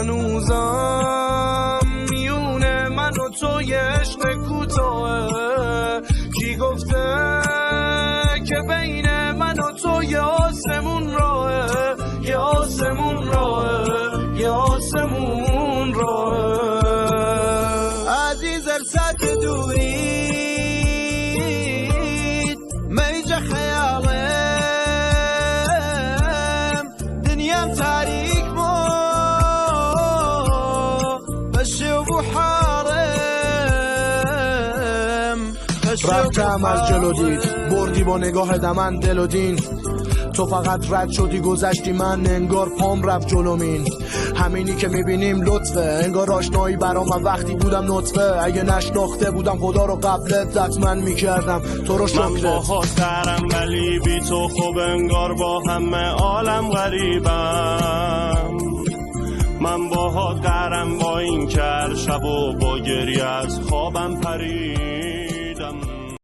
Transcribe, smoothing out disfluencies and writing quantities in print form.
هنوزم میونه من و توی عشق کوتاه کی گفته که بین من و تو یه آسمون راهه یه آسمون راهه یه آسمون راهه عزیز ارسد دورید میج خیالم دنیام تاریک مو بشه و بحارم رفتم از جلو دید بردی با نگاه دمن دل و دین تو فقط رد شدی گذشتی من انگار پام رفت جلومین همینی که میبینیم لطفه انگار آشنایی برام من وقتی بودم نطفه اگه نشناخته بودم خدا رو قبلت حتما میکردم تو رو شکرت من باهات درم ولی بی تو خوب انگار با همه عالم غریبم من باهات درم با این کر شب و با گریه از خوابم پریدم